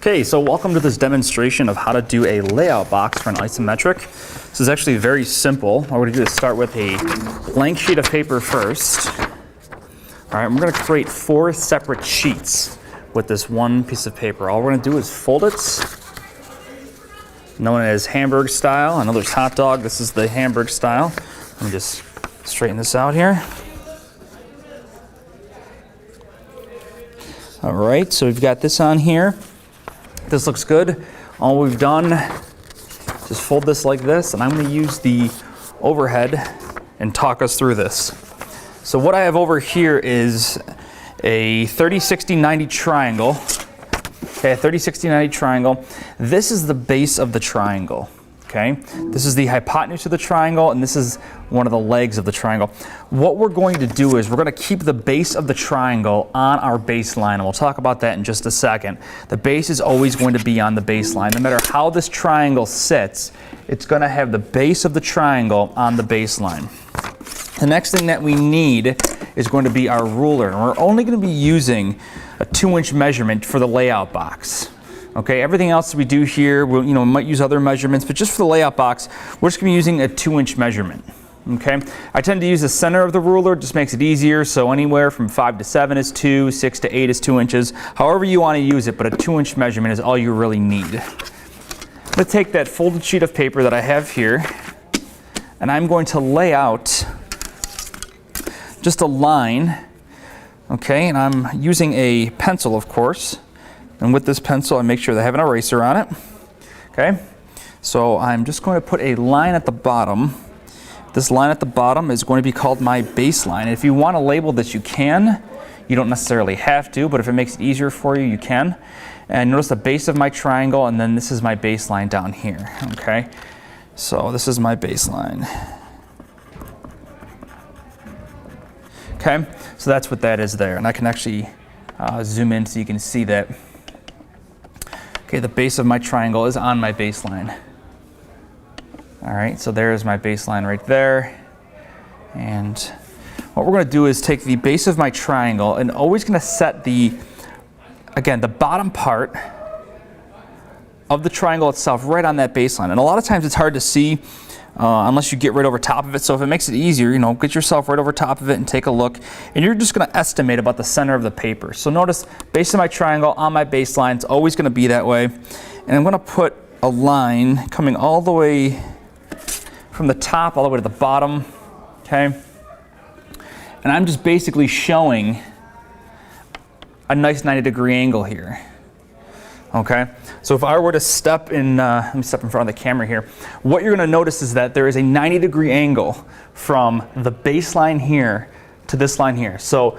Okay, so welcome to this demonstration of how to do a layout box for an isometric. This is actually very simple. What we're going to do is start with a blank sheet of paper first. All right, we're going to create 4 separate sheets with this one piece of paper. All we're going to do is fold it, known as hamburg style. I know there's hot dog. This is the hamburg style. Let me just straighten this out here. All right, so we've got this on here. This looks good. All we've done, just fold this like this, and I'm going to use the overhead and talk us through this. So what I have over here is a 30, 60, 90 triangle. Okay, a 30, 60, 90 triangle. This is the base of the triangle. Okay, this is the hypotenuse of the triangle, and this is one of the legs of the triangle. What we're going to do is we're going to keep the base of the triangle on our baseline, and we'll talk about that in just a second. The base is always going to be on the baseline. No matter how this triangle sits, it's going to have the base of the triangle on the baseline. The next thing that we need is going to be our ruler, and we're only going to be using a 2-inch measurement for the layout box. Okay, everything else we do here, we might use other measurements, but just for the layout box, we're just going to be using a 2-inch measurement. Okay, I tend to use the center of the ruler, it just makes it easier, so anywhere from 5 to 7 is 2, 6 to 8 is 2 inches, however you want to use it, but a 2-inch measurement is all you really need. I'm going to take that folded sheet of paper that I have here, and I'm going to lay out just a line, okay, and I'm using a pencil, of course. And with this pencil, I make sure that I have an eraser on it. Okay, so I'm just going to put a line at the bottom. This line at the bottom is going to be called my baseline. If you want to label this, you can. You don't necessarily have to, but if it makes it easier for you, you can. And notice the base of my triangle, and then this is my baseline down here. Okay, so this is my baseline. Okay, so that's what that is there, and I can actually zoom in so you can see that. Okay, the base of my triangle is on my baseline. All right, so there's my baseline right there. And what we're going to do is take the base of my triangle and always going to set the bottom part of the triangle itself right on that baseline. And a lot of times it's hard to see unless you get right over top of it. So if it makes it easier, get yourself right over top of it and take a look. And you're just going to estimate about the center of the paper. So notice, base of my triangle on my baseline, it's always going to be that way. And I'm going to put a line coming all the way from the top all the way to the bottom, okay? And I'm just basically showing a nice 90-degree angle here. Okay, so if I were to step in, let me step in front of the camera here. What you're going to notice is that there is a 90-degree angle from the baseline here to this line here. So,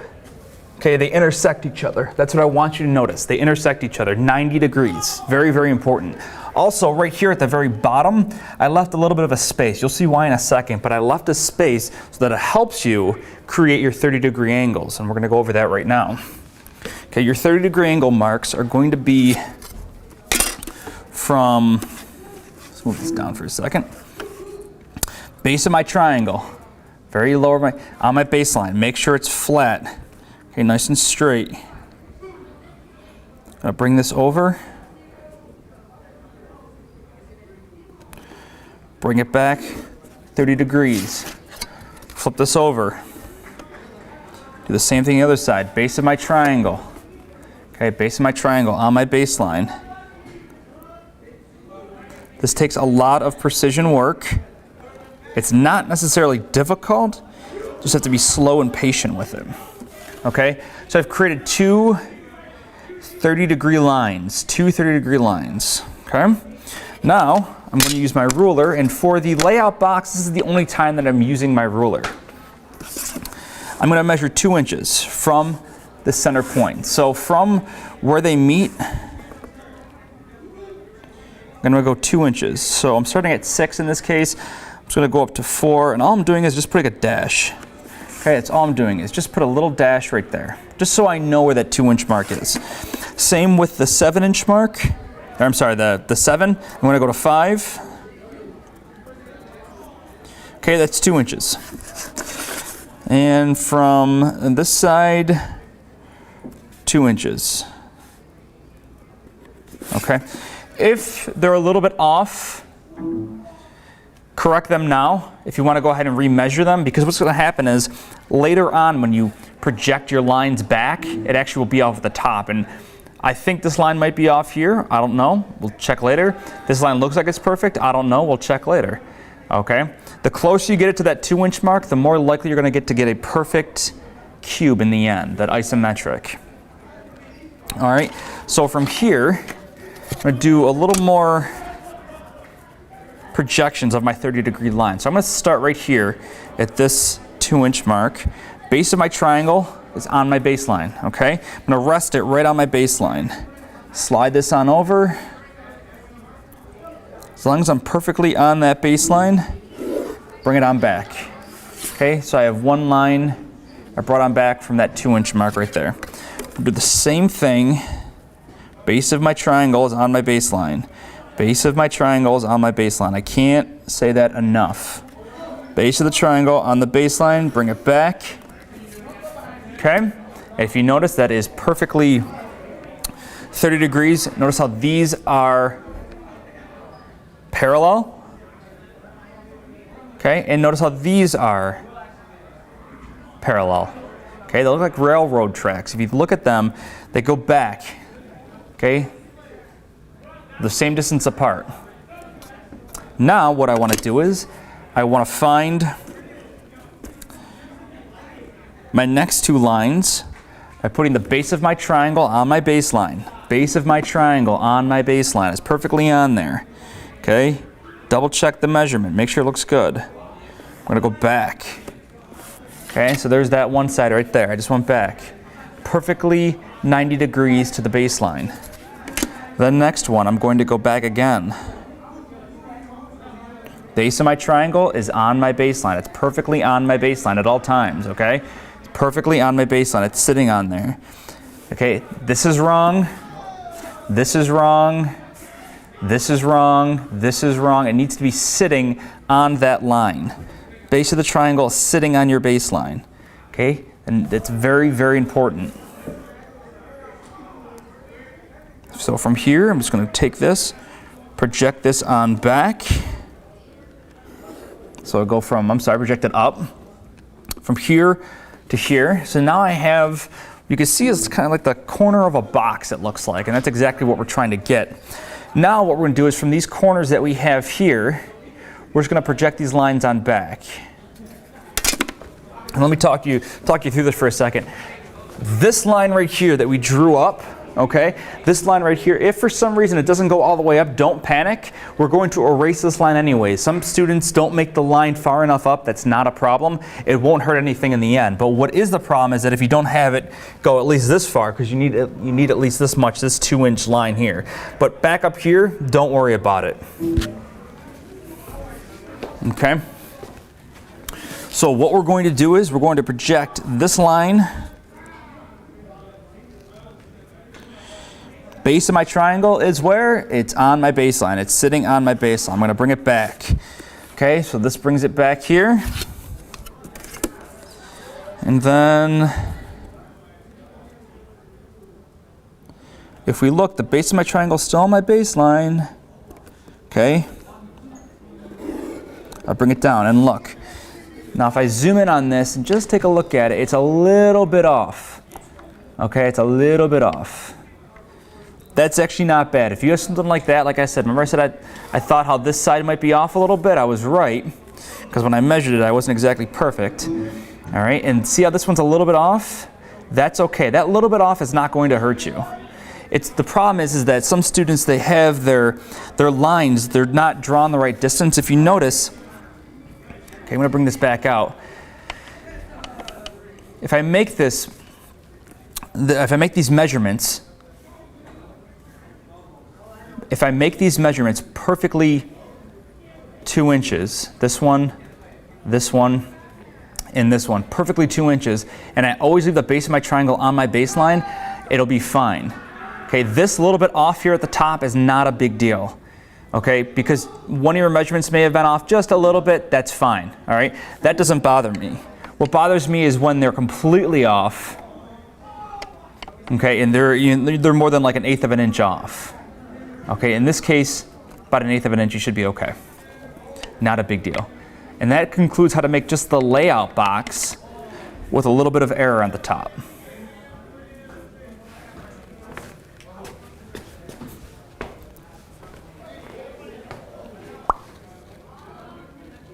okay, they intersect each other. That's what I want you to notice. They intersect each other, 90 degrees. Very, very important. Also, right here at the very bottom, I left a little bit of a space. You'll see why in a second, but I left a space so that it helps you create your 30-degree angles, and we're going to go over that right now. Okay, your 30-degree angle marks are going to be from, let's move this down for a second, base of my triangle, very low on my baseline. Make sure it's flat, okay, nice and straight. I'm going to bring this over, bring it back 30 degrees, flip this over, do the same thing the other side, base of my triangle, okay, base of my triangle on my baseline. This takes a lot of precision work. It's not necessarily difficult, just have to be slow and patient with it. Okay, so I've created 2 30-degree lines, okay? Now, I'm going to use my ruler, and for the layout box, this is the only time that I'm using my ruler. I'm going to measure 2 inches from the center point. So from where they meet, I'm going to go 2 inches. So I'm starting at 6 in this case. I'm just going to go up to 4, and all I'm doing is just putting a dash. Okay, that's all I'm doing is just put a little dash right there, just so I know where that 2-inch mark is. Same with the 7-inch mark. Or I'm sorry, the 7. I'm going to go to 5. Okay, that's 2 inches. And from this side, 2 inches. okay? If they're a little bit off, correct them now if you want to go ahead and remeasure them, because what's going to happen is later on when you project your lines back, it actually will be off at the top. And I think this line might be off here. I don't know. We'll check later. This line looks like it's perfect. I don't know. We'll check later. Okay? The closer you get it to that 2-inch mark, the more likely you're going to get a perfect cube in the end, that isometric. All right? So from here, I'm going to do a little more projections of my 30-degree line. So I'm going to start right here at this 2-inch mark. Base of my triangle is on my baseline, okay? I'm going to rest it right on my baseline. Slide this on over. As long as I'm perfectly on that baseline, bring it on back. Okay, so I have one line I brought on back from that 2-inch mark right there. I'll do the same thing. Base of my triangle is on my baseline. Base of my triangle is on my baseline. I can't say that enough. Base of the triangle on the baseline, bring it back. Okay, if you notice, that is perfectly 30 degrees. Notice how these are parallel. Okay, and notice how these are parallel. Okay, they look like railroad tracks. If you look at them, they go back. Okay, the same distance apart. Now what I want to do is I want to find my next two lines by putting the base of my triangle on my baseline. Base of my triangle on my baseline. It's perfectly on there. Okay, double check the measurement. Make sure it looks good. I'm going to go back. Okay, so there's that one side right there. I just went back. Perfectly 90 degrees to the baseline. The next one, I'm going to go back again. Base of my triangle is on my baseline. It's perfectly on my baseline at all times, okay? It's perfectly on my baseline. It's sitting on there. Okay, this is wrong. This is wrong. This is wrong. This is wrong. It needs to be sitting on that line. Base of the triangle is sitting on your baseline, okay? And it's very, very important. So from here, I'm just going to take this, project this on back. So I'll go from, project it up from here to here. So now I have, you can see it's kind of like the corner of a box, it looks like, and that's exactly what we're trying to get. Now what we're going to do is from these corners that we have here, we're just going to project these lines on back. And let me talk you through this for a second. This line right here that we drew up, okay, this line right here, if for some reason it doesn't go all the way up, don't panic. We're going to erase this line anyway. Some students don't make the line far enough up. That's not a problem. It won't hurt anything in the end. But what is the problem is that if you don't have it go at least this far, because you need at least this much, this 2-inch line here. But back up here, don't worry about it. Okay. So what we're going to do is we're going to project this line. Base of my triangle is where? It's on my baseline. It's sitting on my baseline. I'm going to bring it back. Okay, so this brings it back here. And then if we look, the base of my triangle is still on my baseline. Okay. I'll bring it down and look. Now if I zoom in on this and just take a look at it, it's a little bit off. Okay, it's a little bit off. That's actually not bad. If you have something like that, like I said, remember I said I thought how this side might be off a little bit? I was right, because when I measured it, I wasn't exactly perfect. All right, and see how this one's a little bit off? That's okay. That little bit off is not going to hurt you. The problem is that some students, they have their lines, they're not drawn the right distance. If you notice, okay, I'm going to bring this back out. If I make these measurements, perfectly 2 inches, this one, and this one, perfectly 2 inches, and I always leave the base of my triangle on my baseline, it'll be fine. Okay, this little bit off here at the top is not a big deal. Okay, because one of your measurements may have been off just a little bit, that's fine. All right, that doesn't bother me. What bothers me is when they're completely off. Okay, and they're more than like 1/8 of an inch off. Okay, in this case, about 1/8 of an inch, you should be okay. Not a big deal. And that concludes how to make just the layout box with a little bit of error on the top.